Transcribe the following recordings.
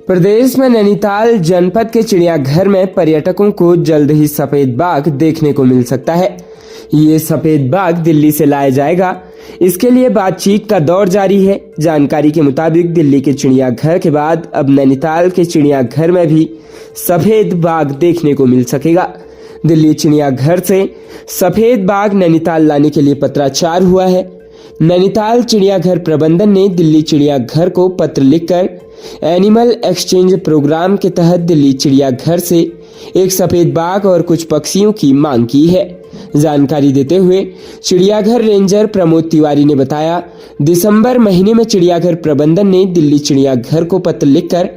प्रदेश में नैनीताल जनपद के चिड़ियाघर में पर्यटकों को जल्द ही सफेद बाघ देखने को मिल सकता है। ये सफेद बाघ दिल्ली से लाया जाएगा, इसके लिए बातचीत का दौर जारी है। जानकारी के मुताबिक दिल्ली के चिड़ियाघर के बाद अब नैनीताल के चिड़ियाघर में भी सफेद बाघ देखने को मिल सकेगा। दिल्ली चिड़ियाघर से सफेद बाघ नैनीताल लाने के लिए पत्राचार हुआ है। नैनीताल चिड़ियाघर प्रबंधन ने दिल्ली चिड़ियाघर को पत्र लिखकर एनिमल एक्सचेंज प्रोग्राम के तहत दिल्ली चिड़ियाघर से एक सफेद बाघ और कुछ पक्षियों की मांग की है। जानकारी देते हुए चिड़ियाघर रेंजर प्रमोद तिवारी ने बताया, दिसंबर महीने में चिड़ियाघर प्रबंधन ने दिल्ली चिड़ियाघर को पत्र लिखकर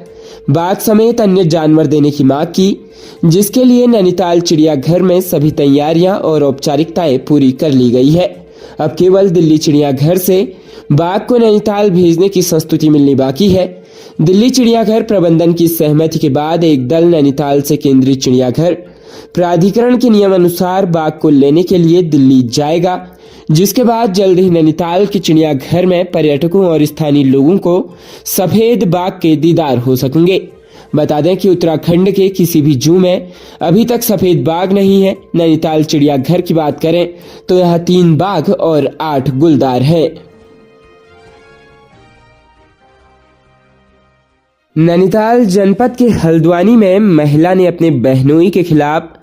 बाघ समेत अन्य जानवर देने की मांग की, जिसके लिए नैनीताल चिड़ियाघर में सभी तैयारियां और औपचारिकताएं पूरी कर ली गई है। अब केवल दिल्ली चिड़ियाघर से बाघ को नैनीताल भेजने की संस्तुति मिलनी बाकी है। दिल्ली चिड़ियाघर प्रबंधन की सहमति के बाद एक दल नैनीताल से केंद्रीय चिड़ियाघर प्राधिकरण के नियमानुसार बाघ को लेने के लिए दिल्ली जाएगा, जिसके बाद जल्द ही नैनीताल के चिड़ियाघर में पर्यटकों और स्थानीय लोगों को सफेद बाघ के दीदार हो सकेंगे। बता दें कि उत्तराखंड के किसी भी जू में अभी तक सफेद बाघ नहीं है। नैनीताल चिड़ियाघर की बात करें तो यहाँ 3 बाघ और 8 गुलदार हैं। नैनीताल जनपद के हल्द्वानी में महिला ने अपने बहनोई के खिलाफ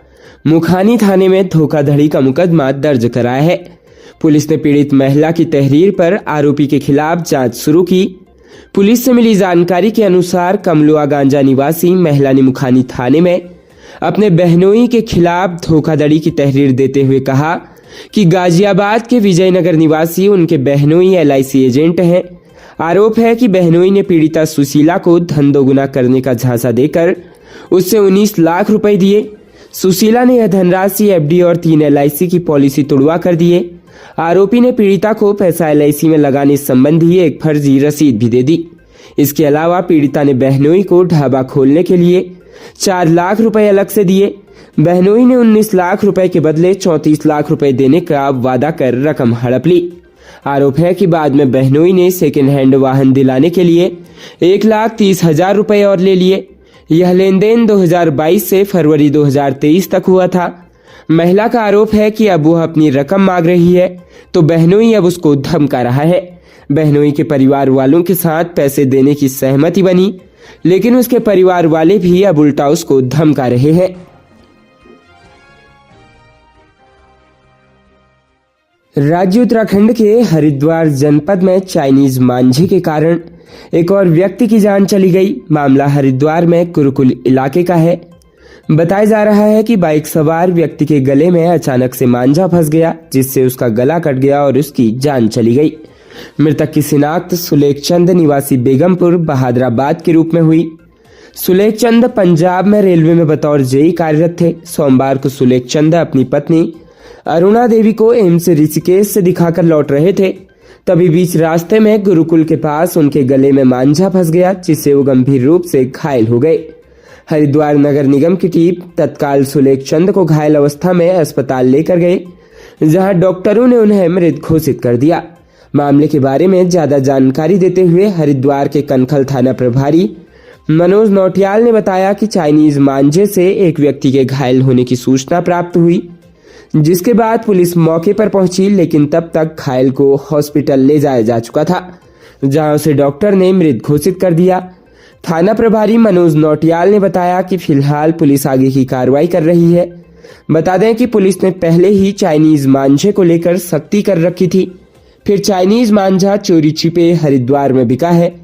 मुखानी थाने में धोखाधड़ी का मुकदमा दर्ज कराया है। पुलिस ने पीड़ित महिला की तहरीर पर आरोपी के खिलाफ जांच शुरू की। पुलिस से मिली जानकारी के अनुसार कमलुआ गांजा निवासी महिला ने मुखानी थाने में अपने बहनोई के खिलाफ धोखाधड़ी की तहरीर देते हुए कहा कि गाजियाबाद के विजयनगर निवासी उनके बहनोई LIC एजेंट हैं। आरोप है कि बहनोई ने पीड़िता सुशीला को धन दोगुना करने का झांसा देकर उससे 19 लाख रुपए दिए। सुशीला ने यह धनराशि FD और 3 LIC की पॉलिसी तोड़वा कर दिए। आरोपी ने पीड़िता को पैसा LIC में लगाने संबंधी एक फर्जी रसीद भी दे दी। इसके अलावा पीड़िता ने बहनोई को ढाबा खोलने के लिए 4 लाख रुपए अलग से दिए। बहनोई ने 19 लाख रुपए के बदले 34 लाख रुपए देने का वादा कर रकम हड़प ली। आरोप है कि बाद में बहनोई ने सेकेंड हैंड वाहन दिलाने के लिए 1,30,000 रुपए और ले लिए। यह लेन देन 2022 से फरवरी 2023 तक हुआ था। महिला का आरोप है कि अब वह अपनी रकम मांग रही है तो बहनोई अब उसको धमका रहा है। बहनोई के परिवार वालों के साथ पैसे देने की सहमति बनी, लेकिन उसके परिवार वाले भी अब उल्टा उसको धमका रहे हैं। राज्य उत्तराखंड के हरिद्वार जनपद में चाइनीज मांझे के कारण एक और व्यक्ति की जान चली गई। मामला हरिद्वार में कुरुकुल इलाके का है। बताया जा रहा है कि बाइक सवार व्यक्ति के गले में अचानक से मांझा फंस गया, जिससे उसका गला कट गया और उसकी जान चली गई। मृतक की शिनाख्त सुलेख चंद निवासी बेगमपुर बहादुराबाद के रूप में हुई। सुलेख चंद पंजाब में रेलवे में बतौर JE कार्यरत थे। सोमवार को सुलेख चंद अपनी पत्नी अरुणा देवी को एम्स ऋषिकेश से दिखाकर लौट रहे थे। तभी बीच रास्ते में गुरुकुल के पास उनके गले में मांझा फंस गया, जिससे वो गंभीर रूप से घायल हो गए। हरिद्वार नगर निगम की टीम तत्काल सुलेख चंद को घायल अवस्था में अस्पताल लेकर गए, जहां डॉक्टरों ने उन्हें मृत घोषित कर दिया। मामले के बारे में ज्यादा जानकारी देते हुए हरिद्वार के कनखल थाना प्रभारी मनोज नौटियाल ने बताया कि चाइनीज मांझे से एक व्यक्ति के घायल होने की सूचना प्राप्त हुई, जिसके बाद पुलिस मौके पर पहुंची, लेकिन तब तक घायल को हॉस्पिटल ले जाया जा चुका था, जहां उसे डॉक्टर ने मृत घोषित कर दिया। थाना प्रभारी मनोज नौटियाल ने बताया कि फिलहाल पुलिस आगे की कार्रवाई कर रही है। बता दें कि पुलिस ने पहले ही चाइनीज मांझे को लेकर सख्ती कर रखी थी। फिर चाइनीज मांझा चोरी छिपे हरिद्वार में बिका है,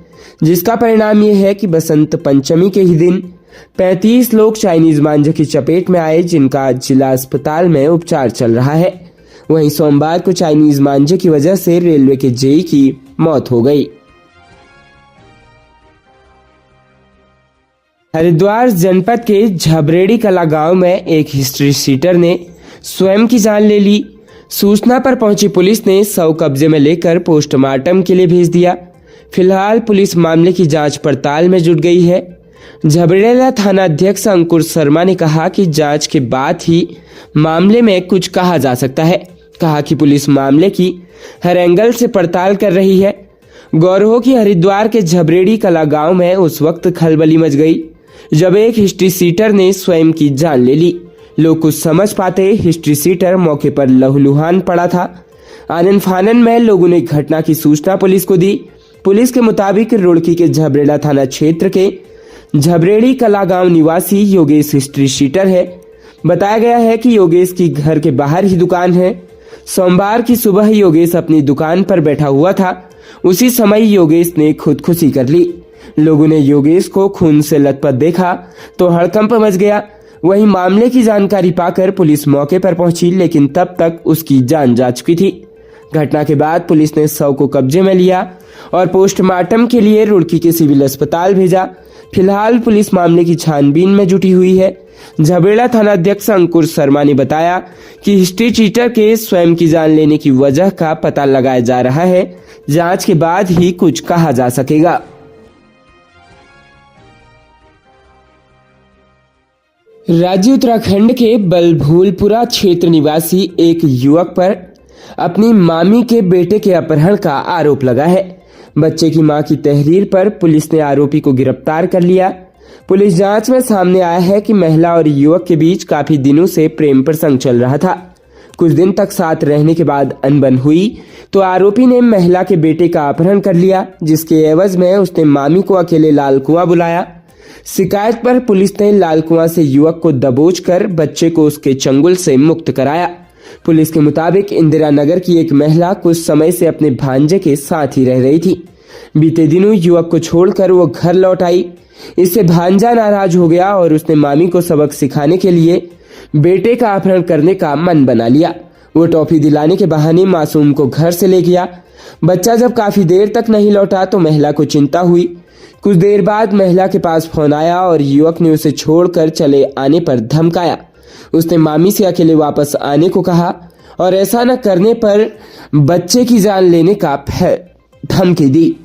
जिसका परिणाम यह है कि बसंत पंचमी के ही दिन 35 लोग चाइनीज मांझे की चपेट में आए, जिनका जिला अस्पताल में उपचार चल रहा है। वहीं सोमवार को चाइनीज मांझे की वजह से रेलवे के JE की मौत हो गई। हरिद्वार जनपद के झबरेड़ी कला गांव में एक हिस्ट्री शीटर ने स्वयं की जान ले ली। सूचना पर पहुंची पुलिस ने शव कब्जे में लेकर पोस्टमार्टम के लिए भेज दिया। फिलहाल पुलिस मामले की जांच पड़ताल में जुट गई है। झबरेड़ा थाना अध्यक्ष अंकुर शर्मा ने कहा कि जांच के बाद ही मामले में कुछ कहा जा सकता है। कहा कि पुलिस मामले की हर एंगल से पड़ताल कर रही है। गौर हो कि हरिद्वार के झबरेड़ी कला गांव में उस वक्त खलबली मच गई जब एक हिस्ट्री सीटर ने स्वयं की जान ले ली। लोग कुछ समझ पाते हिस्ट्री सीटर मौके पर लहूलुहान पड़ा था। आनन फानन में लोगों ने घटना की सूचना पुलिस को दी। पुलिस के मुताबिक रुड़की के झबरेड़ा थाना क्षेत्र के झबरेड़ी कला गांव निवासी योगेश हिस्ट्री सीटर है। बताया गया है कि योगेश की घर के बाहर ही दुकान है। सोमवार की सुबह योगेश अपनी दुकान पर बैठा हुआ था। उसी समय योगेश ने खुदकुशी कर ली। लोगों ने योगेश को खून से लथपथ देखा तो हड़कंप मच गया। वहीं मामले की जानकारी पाकर पुलिस मौके पर पहुंची, लेकिन तब तक उसकी जान जा चुकी थी। घटना के बाद पुलिस ने शव को कब्जे में लिया और पोस्टमार्टम के लिए रुड़की के सिविल अस्पताल भेजा। फिलहाल पुलिस मामले की छानबीन में जुटी हुई है। झबरेड़ा थानाध्यक्ष अंकुर शर्मा ने बताया कि हिस्ट्री चीटर के स्वयं की जान लेने की वजह का पता लगाया जा रहा है। जांच के बाद ही कुछ कहा जा सकेगा। राज्य उत्तराखंड के बलभूलपुरा क्षेत्र निवासी एक युवक पर अपनी मामी के बेटे के अपहरण का आरोप लगा है। बच्चे की मां की तहरीर पर पुलिस ने आरोपी को गिरफ्तार कर लिया। पुलिस जांच में सामने आया है कि महिला और युवक के बीच काफी दिनों से प्रेम प्रसंग चल रहा था। कुछ दिन तक साथ रहने के बाद अनबन हुई तो आरोपी ने महिला के बेटे का अपहरण कर लिया, जिसके एवज में उसने मामी को अकेले लाल कुआं बुलाया। शिकायत पर पुलिस ने लाल कुआं से युवक को दबोचकर बच्चे को उसके चंगुल से मुक्त कराया। पुलिस के मुताबिक इंदिरा नगर की एक महिला कुछ समय से अपने भांजे के साथ ही रह रही थी। बीते दिनों युवक को छोड़कर वो घर लौट आई। इससे भांजा नाराज हो गया और उसने मामी को सबक सिखाने के लिए बेटे का अपहरण करने का मन बना लिया। वो टॉफी दिलाने के बहाने मासूम को घर से ले गया। बच्चा जब काफी देर तक नहीं लौटा तो महिला को चिंता हुई। कुछ देर बाद महिला के पास फोन आया और युवक ने उसे छोड़कर चले आने पर धमकाया। उसने मामी से अकेले वापस आने को कहा और ऐसा न करने पर बच्चे की जान लेने का धमकी दी।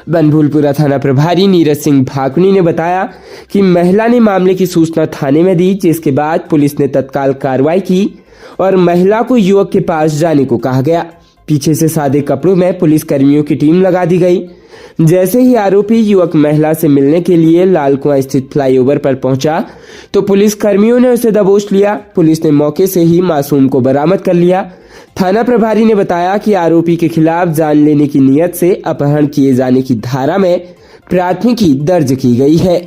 बनभूलपुरा थाना प्रभारी नीरज सिंह भाकनी ने बताया कि महिला ने मामले की सूचना थाने में दी, जिसके बाद पुलिस ने तत्काल कार्रवाई की और महिला को युवक के पास जाने को कहा गया। पीछे से सादे कपड़ों में पुलिस कर्मियों की टीम लगा दी गई। जैसे ही आरोपी युवक महिला से मिलने के लिए लाल कुआं स्थित फ्लाईओवर पर पहुंचा तो पुलिस कर्मियों ने उसे दबोच लिया। पुलिस ने मौके से ही मासूम को बरामद कर लिया। थाना प्रभारी ने बताया कि आरोपी के खिलाफ जान लेने की नीयत से अपहरण किए जाने की धारा में प्राथमिकी दर्ज की गई है।